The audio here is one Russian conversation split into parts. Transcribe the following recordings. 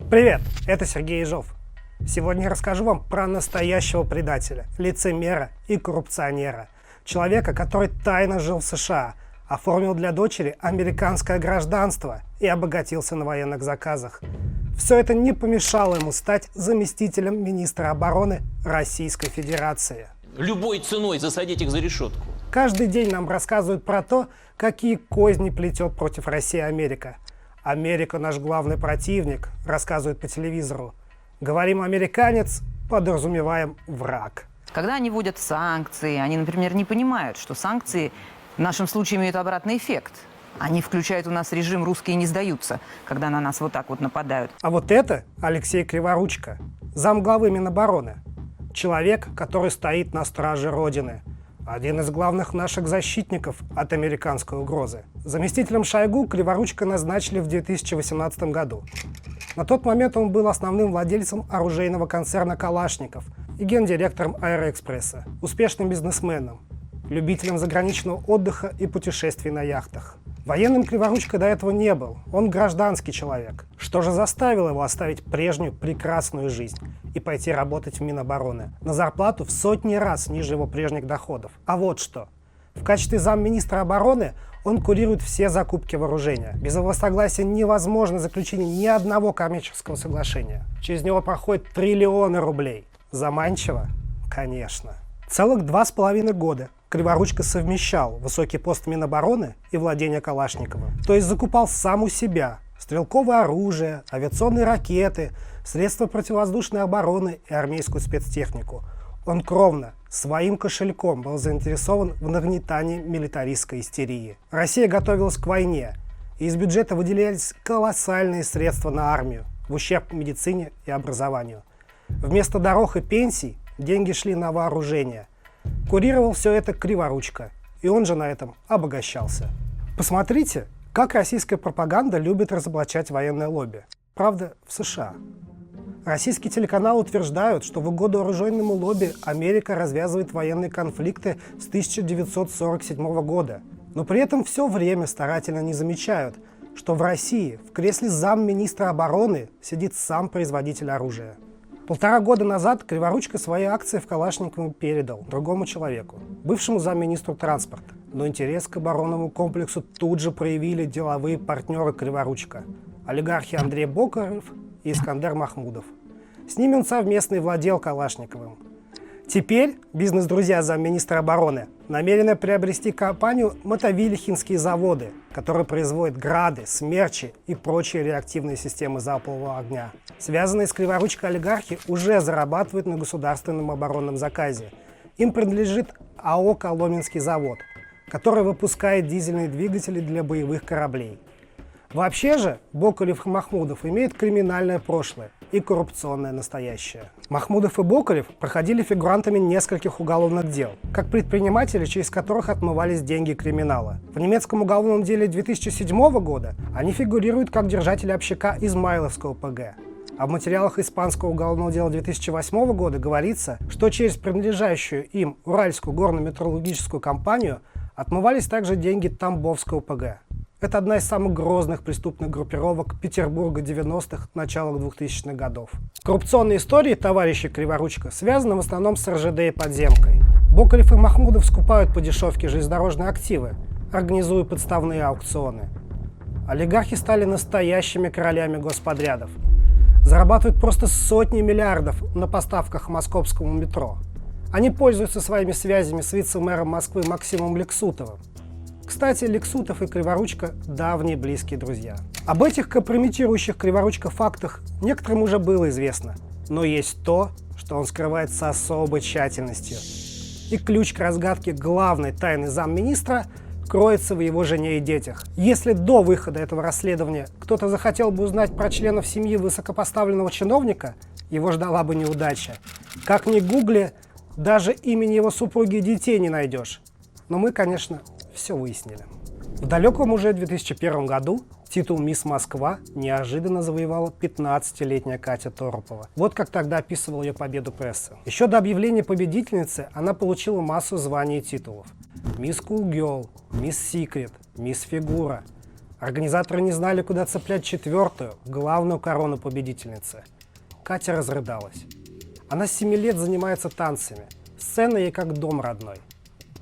Привет, это Сергей Ежов. Сегодня я расскажу вам про настоящего предателя, лицемера и коррупционера. Человека, который тайно жил в США, оформил для дочери американское гражданство и обогатился на военных заказах. Все это не помешало ему стать заместителем министра обороны Российской Федерации. Любой ценой засадить их за решетку. Каждый день нам рассказывают про то, какие козни плетет против России Америка. «Америка наш главный противник», рассказывают по телевизору. Говорим «американец», подразумеваем «враг». Когда они вводят санкции, они, например, не понимают, что санкции в нашем случае имеют обратный эффект. Они включают у нас режим «русские не сдаются», когда на нас вот так вот нападают. А вот это Алексей Криворучко, замглавы Минобороны. Человек, который стоит на страже Родины. Один из главных наших защитников от американской угрозы. Заместителем Шойгу Криворучко назначили в 2018 году. На тот момент он был основным владельцем оружейного концерна «Калашников» и гендиректором «Аэроэкспресса», успешным бизнесменом, любителем заграничного отдыха и путешествий на яхтах. Военным Криворучко до этого не был, он гражданский человек. Что же заставило его оставить прежнюю прекрасную жизнь и пойти работать в Минобороны на зарплату в сотни раз ниже его прежних доходов? А вот что. В качестве замминистра обороны он курирует все закупки вооружения. Без его согласия невозможно заключение ни одного коммерческого соглашения. Через него проходят триллионы рублей. Заманчиво? Конечно. Целых 2,5 года Криворучко совмещал высокий пост Минобороны и владение Калашниковым. То есть закупал сам у себя стрелковое оружие, авиационные ракеты, средства противовоздушной обороны и армейскую спецтехнику. Он кровно, своим кошельком был заинтересован в нагнетании милитаристской истерии. Россия готовилась к войне, и из бюджета выделялись колоссальные средства на армию, в ущерб медицине и образованию. Вместо дорог и пенсий деньги шли на вооружение. Курировал все это Криворучко, и он же на этом обогащался. Посмотрите, как российская пропаганда любит разоблачать военное лобби. Правда, в США. Российские телеканалы утверждают, что в угоду оружейному лобби Америка развязывает военные конфликты с 1947 года. Но при этом все время старательно не замечают, что в России в кресле замминистра обороны сидит сам производитель оружия. 1,5 года назад Криворучко свои акции в Калашникову передал другому человеку, бывшему замминистру транспорта. Но интерес к оборонному комплексу тут же проявили деловые партнеры Криворучко, олигархи Андрей Бокарев и Искандер Махмудов. С ними он совместно и владел Калашниковым. Теперь бизнес-друзья замминистра обороны намерены приобрести компанию «Мотовилихинские заводы», которая производит «Грады», «Смерчи» и прочие реактивные системы залпового огня. Связанные с Криворучко олигархи уже зарабатывают на государственном оборонном заказе. Им принадлежит АО «Коломенский завод», который выпускает дизельные двигатели для боевых кораблей. Вообще же Бокарев и Махмудов имеют криминальное прошлое и коррупционное настоящее. Махмудов и Бокарев проходили фигурантами нескольких уголовных дел, как предприниматели, через которых отмывались деньги криминала. В немецком уголовном деле 2007 года они фигурируют как держатели общака Измайловского ПГ. А в материалах испанского уголовного дела 2008 года говорится, что через принадлежащую им Уральскую горно-металлургическую компанию отмывались также деньги Тамбовского ПГ. Это одна из самых грозных преступных группировок Петербурга 90-х, начала 2000-х годов. Коррупционные истории товарища Криворучко связаны в основном с РЖД и подземкой. Бокарев и Махмудов скупают по дешевке железнодорожные активы, организуя подставные аукционы. Олигархи стали настоящими королями господрядов. Зарабатывают просто сотни миллиардов на поставках московскому метро. Они пользуются своими связями с вице-мэром Москвы Максимом Лексутовым. Кстати, Лексутов и Криворучко – давние близкие друзья. Об этих компрометирующих Криворучко фактах некоторым уже было известно. Но есть то, что он скрывает с особой тщательностью. И ключ к разгадке главной тайны замминистра кроется в его жене и детях. Если до выхода этого расследования кто-то захотел бы узнать про членов семьи высокопоставленного чиновника, его ждала бы неудача. Как ни гугли, даже имени его супруги и детей не найдешь. Но мы, конечно, все выяснили. В далеком уже 2001 году титул «Мисс Москва» неожиданно завоевала 15-летняя Катя Торопова. Вот как тогда описывал ее победу пресса. Еще до объявления победительницы она получила массу званий и титулов. «Мисс Кул Герл», «Мисс Секрет», «Мисс Фигура». Организаторы не знали, куда цеплять четвертую, главную корону победительницы. Катя разрыдалась. Она с 7 лет занимается танцами. Сцена ей как дом родной.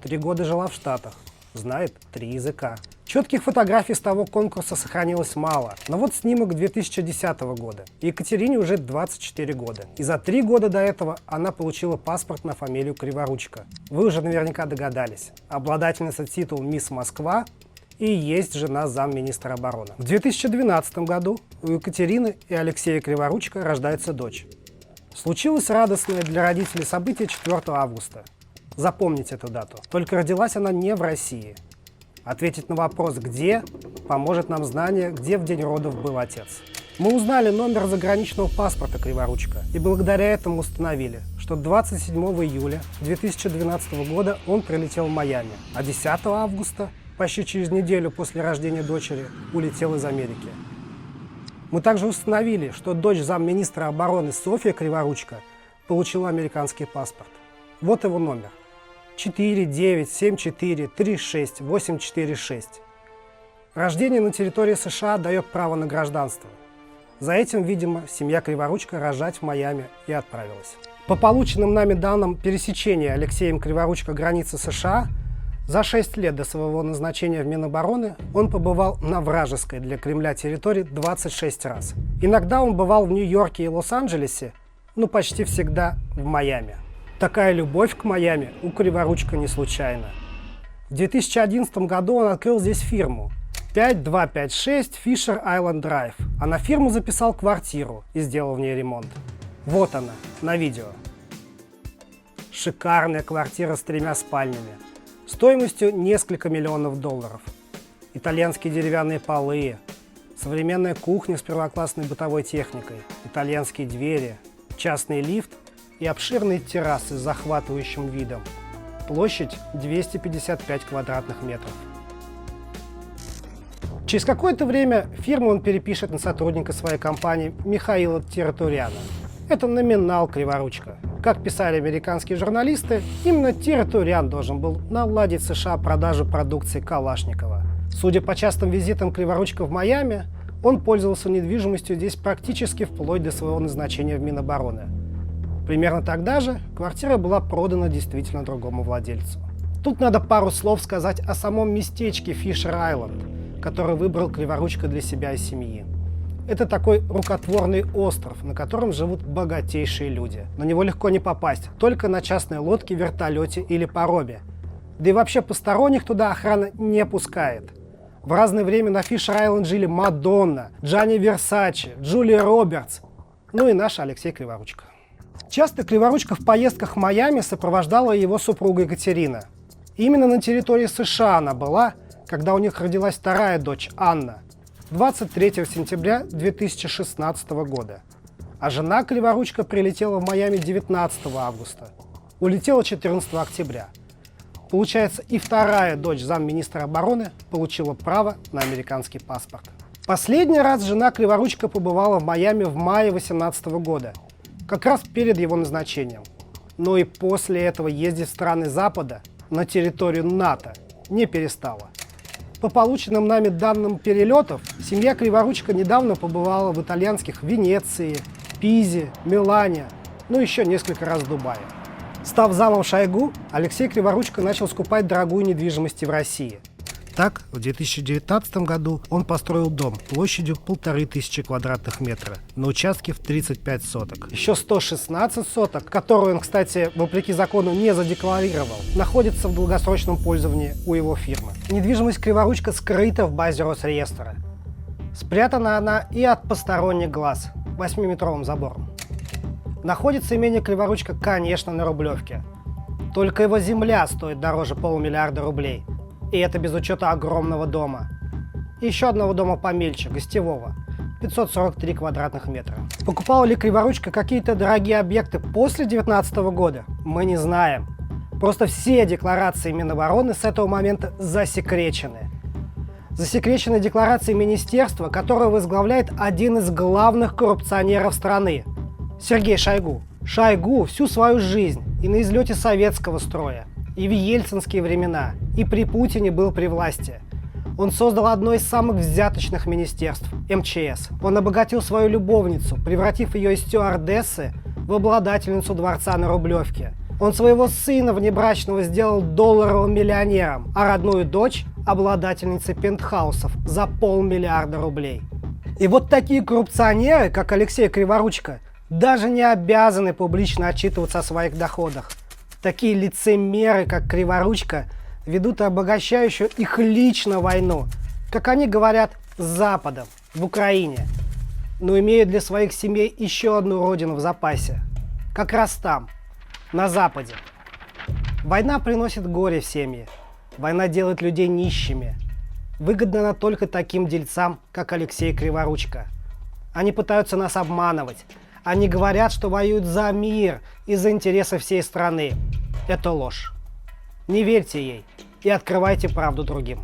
3 года жила в Штатах. Знает 3 языка. Четких фотографий с того конкурса сохранилось мало. Но вот снимок 2010 года. Екатерине уже 24 года. И за 3 года до этого она получила паспорт на фамилию Криворучко. Вы уже наверняка догадались. Обладательница титула «Мисс Москва» и есть жена замминистра обороны. В 2012 году у Екатерины и Алексея Криворучко рождается дочь. Случилось радостное для родителей событие 4 августа. Запомните эту дату. Только родилась она не в России. Ответить на вопрос «где» поможет нам знание, где в день родов был отец. Мы узнали номер заграничного паспорта Криворучко и благодаря этому установили, что 27 июля 2012 года он прилетел в Майами, а 10 августа, почти через неделю после рождения дочери, улетел из Америки. Мы также установили, что дочь замминистра обороны Софья Криворучко получила американский паспорт. Вот его номер. 4974368846. Рождение на территории США дает право на гражданство. За этим, видимо, семья Криворучко рожать в Майами и отправилась. По полученным нами данным пересечения Алексеем Криворучко границы США, за 6 лет до своего назначения в Минобороны он побывал на вражеской для Кремля территории 26 раз. Иногда он бывал в Нью-Йорке и Лос-Анджелесе, но почти всегда в Майами. Такая любовь к Майами у Криворучко не случайна. В 2011 году он открыл здесь фирму 5256 Fisher Island Drive, а на фирму записал квартиру и сделал в ней ремонт. Вот она, на видео. Шикарная квартира с 3 спальнями, стоимостью несколько миллионов долларов. Итальянские деревянные полы, современная кухня с первоклассной бытовой техникой, итальянские двери, частный лифт и обширные террасы с захватывающим видом. Площадь 255 квадратных метров. Через какое-то время фирму он перепишет на сотрудника своей компании Михаила Тературяна. Это номинал Криворучко. Как писали американские журналисты, именно Тературян должен был наладить в США продажу продукции Калашникова. Судя по частым визитам Криворучко в Майами, он пользовался недвижимостью здесь практически вплоть до своего назначения в Минобороны. Примерно тогда же квартира была продана действительно другому владельцу. Тут надо пару слов сказать о самом местечке Фишер-Айленд, который выбрал Криворучко для себя и семьи. Это такой рукотворный остров, на котором живут богатейшие люди. На него легко не попасть, только на частной лодке, вертолете или пароме. Да и вообще посторонних туда охрана не пускает. В разное время на Фишер-Айленд жили Мадонна, Джанни Версаче, Джулия Робертс, ну и наш Алексей Криворучко. Часто Криворучко в поездках в Майами сопровождала его супруга Екатерина. Именно на территории США она была, когда у них родилась вторая дочь Анна, 23 сентября 2016 года. А жена Криворучко прилетела в Майами 19 августа, улетела 14 октября. Получается, и вторая дочь замминистра обороны получила право на американский паспорт. Последний раз жена Криворучко побывала в Майами в мае 2018 года, как раз перед его назначением. Но и после этого ездить в страны Запада, на территорию НАТО, не перестала. По полученным нами данным перелетов, семья Криворучко недавно побывала в итальянских Венеции, Пизе, Милане, ну еще несколько раз в Дубае. Став замом Шойгу, Алексей Криворучко начал скупать дорогую недвижимость в России. Так, в 2019 году он построил дом площадью 1500 квадратных метров на участке в 35 соток. Еще 116 соток, которые он, кстати, вопреки закону не задекларировал, находятся в долгосрочном пользовании у его фирмы. Недвижимость Криворучко скрыта в базе Росреестра. Спрятана она и от посторонних глаз 8-метровым забором. Находится имение Криворучко, конечно, на Рублевке. Только его земля стоит дороже 500 000 000 рублей. И это без учета огромного дома. И еще одного дома помельче, гостевого, 543 квадратных метра. Покупал ли Криворучко какие-то дорогие объекты после 2019 года? Мы не знаем. Просто все декларации Минобороны с этого момента засекречены. Засекречены декларации министерства, которое возглавляет один из главных коррупционеров страны – Сергей Шойгу. Шойгу всю свою жизнь и на излете советского строя, и в ельцинские времена, и при Путине был при власти. Он создал одно из самых взяточных министерств – МЧС. Он обогатил свою любовницу, превратив ее из стюардессы в обладательницу дворца на Рублевке. Он своего сына внебрачного сделал долларовым миллионером, а родную дочь – обладательницей пентхаусов за 500 миллиарда рублей. И вот такие коррупционеры, как Алексей Криворучко, даже не обязаны публично отчитываться о своих доходах. Такие лицемеры, как Криворучко, ведут обогащающую их лично войну, как они говорят, с Западом, в Украине, но имеют для своих семей еще одну родину в запасе, как раз там, на Западе. Война приносит горе в семьи, война делает людей нищими. Выгодна она только таким дельцам, как Алексей Криворучко. Они пытаются нас обманывать. Они говорят, что воюют за мир и за интересы всей страны. Это ложь. Не верьте ей и открывайте правду другим.